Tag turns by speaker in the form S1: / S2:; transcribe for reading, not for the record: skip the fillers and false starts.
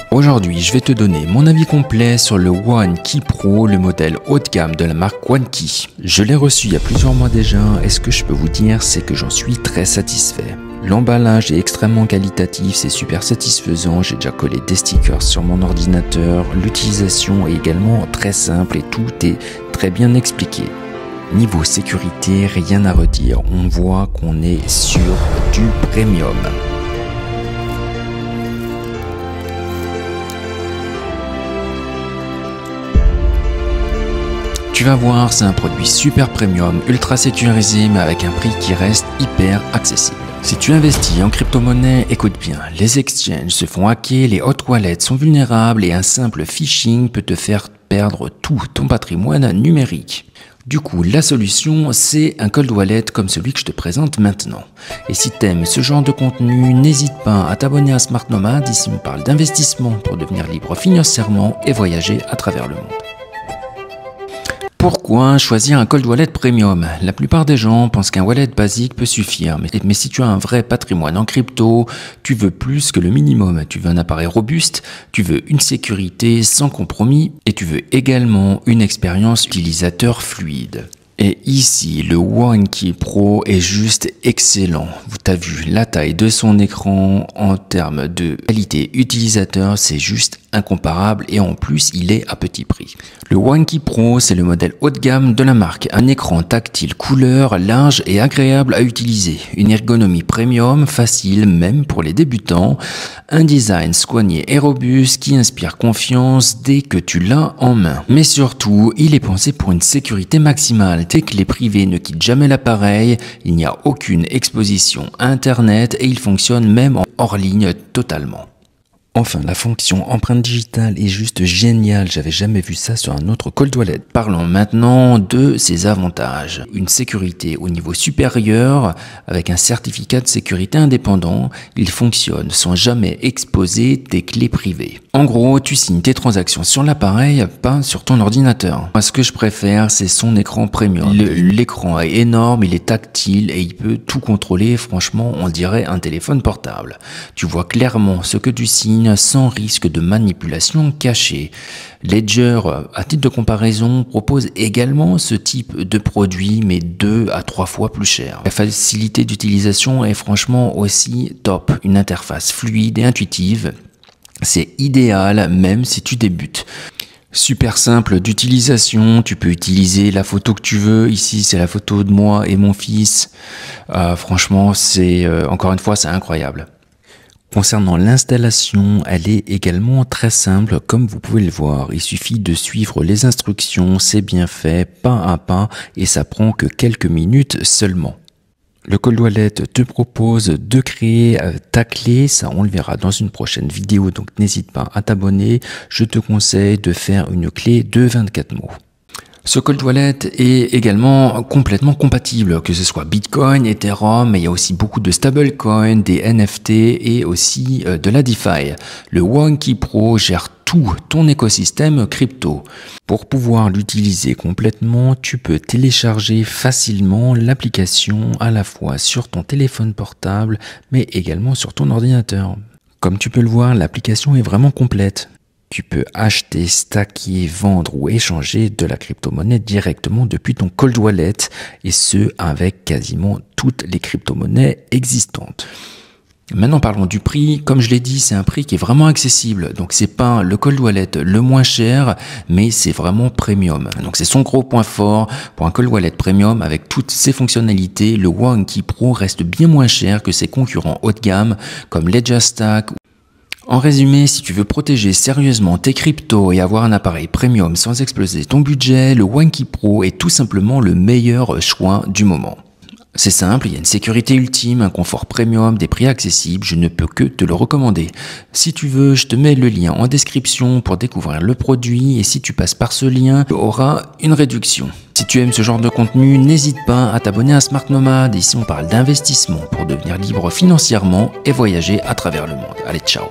S1: Aujourd'hui, je vais te donner mon avis complet sur le One Key Pro, le modèle haut de gamme de la marque One Key. Je l'ai reçu il y a plusieurs mois déjà et ce que je peux vous dire, c'est que j'en suis très satisfait. L'emballage est extrêmement qualitatif, c'est super satisfaisant, j'ai déjà collé des stickers sur mon ordinateur, l'utilisation est également très simple et tout est très bien expliqué. Niveau sécurité, rien à redire, on voit qu'on est sur du premium. Tu vas voir, c'est un produit super premium, ultra sécurisé, mais avec un prix qui reste hyper accessible. Si tu investis en crypto-monnaie, écoute bien, les exchanges se font hacker, les hot wallets sont vulnérables et un simple phishing peut te faire perdre tout ton patrimoine numérique. Du coup, la solution, c'est un cold wallet comme celui que je te présente maintenant. Et si t'aimes ce genre de contenu, n'hésite pas à t'abonner à Smart Nomad, ici on parle d'investissement pour devenir libre financièrement et voyager à travers le monde. Pourquoi choisir un cold wallet premium? La plupart des gens pensent qu'un wallet basique peut suffire, mais si tu as un vrai patrimoine en crypto, tu veux plus que le minimum. Tu veux un appareil robuste, tu veux une sécurité sans compromis et tu veux également une expérience utilisateur fluide. Et ici, le One Key Pro est juste excellent. Tu as vu la taille de son écran en termes de qualité utilisateur, c'est juste incomparable et en plus, il est à petit prix. Le One Key Pro, c'est le modèle haut de gamme de la marque. Un écran tactile couleur, large et agréable à utiliser. Une ergonomie premium, facile même pour les débutants. Un design soigné et robuste qui inspire confiance dès que tu l'as en main. Mais surtout, il est pensé pour une sécurité maximale. Tes clés privées ne quittent jamais l'appareil, il n'y a aucune exposition à Internet et il fonctionne même en hors ligne totalement. Enfin, la fonction empreinte digitale est juste géniale, j'avais jamais vu ça sur un autre cold wallet. Parlons maintenant de ses avantages. Une sécurité au niveau supérieur avec un certificat de sécurité indépendant, il fonctionne sans jamais exposer tes clés privées. En gros, tu signes tes transactions sur l'appareil, pas sur ton ordinateur. Moi, ce que je préfère, c'est son écran premium. L'écran est énorme, il est tactile et il peut tout contrôler. Franchement, on dirait un téléphone portable. Tu vois clairement ce que tu signes sans risque de manipulation cachée. Ledger, à titre de comparaison, propose également ce type de produit, mais 2 à 3 fois plus cher. La facilité d'utilisation est franchement aussi top. Une interface fluide et intuitive. C'est idéal même si tu débutes. Super simple d'utilisation, tu peux utiliser la photo que tu veux. Ici, c'est la photo de moi et mon fils. Franchement, c'est encore une fois, c'est incroyable. Concernant l'installation, elle est également très simple, comme vous pouvez le voir. Il suffit de suivre les instructions, c'est bien fait, pas à pas, et ça prend que quelques minutes seulement. Le cold wallet te propose de créer ta clé, ça on le verra dans une prochaine vidéo, donc n'hésite pas à t'abonner. Je te conseille de faire une clé de 24 mots. Ce cold wallet est également complètement compatible, que ce soit Bitcoin, Ethereum, mais il y a aussi beaucoup de stablecoins, des NFT et aussi de la DeFi. Le One Key Pro gère tout ton écosystème crypto. Pour pouvoir l'utiliser complètement, tu peux télécharger facilement l'application à la fois sur ton téléphone portable, mais également sur ton ordinateur. Comme tu peux le voir, l'application est vraiment complète. Tu peux acheter, stacker, vendre ou échanger de la crypto-monnaie directement depuis ton cold wallet et ce avec quasiment toutes les crypto-monnaies existantes. Maintenant parlons du prix. Comme je l'ai dit, c'est un prix qui est vraiment accessible. Donc c'est pas le cold wallet le moins cher, mais c'est vraiment premium. Donc c'est son gros point fort. Pour un cold wallet premium avec toutes ses fonctionnalités, le One Key Pro reste bien moins cher que ses concurrents haut de gamme comme LedgerStack. En résumé, si tu veux protéger sérieusement tes cryptos et avoir un appareil premium sans exploser ton budget, le One Key Pro est tout simplement le meilleur choix du moment. C'est simple, il y a une sécurité ultime, un confort premium, des prix accessibles, je ne peux que te le recommander. Si tu veux, je te mets le lien en description pour découvrir le produit et si tu passes par ce lien, tu auras une réduction. Si tu aimes ce genre de contenu, n'hésite pas à t'abonner à Smart Nomad. Ici on parle d'investissement pour devenir libre financièrement et voyager à travers le monde. Allez, ciao!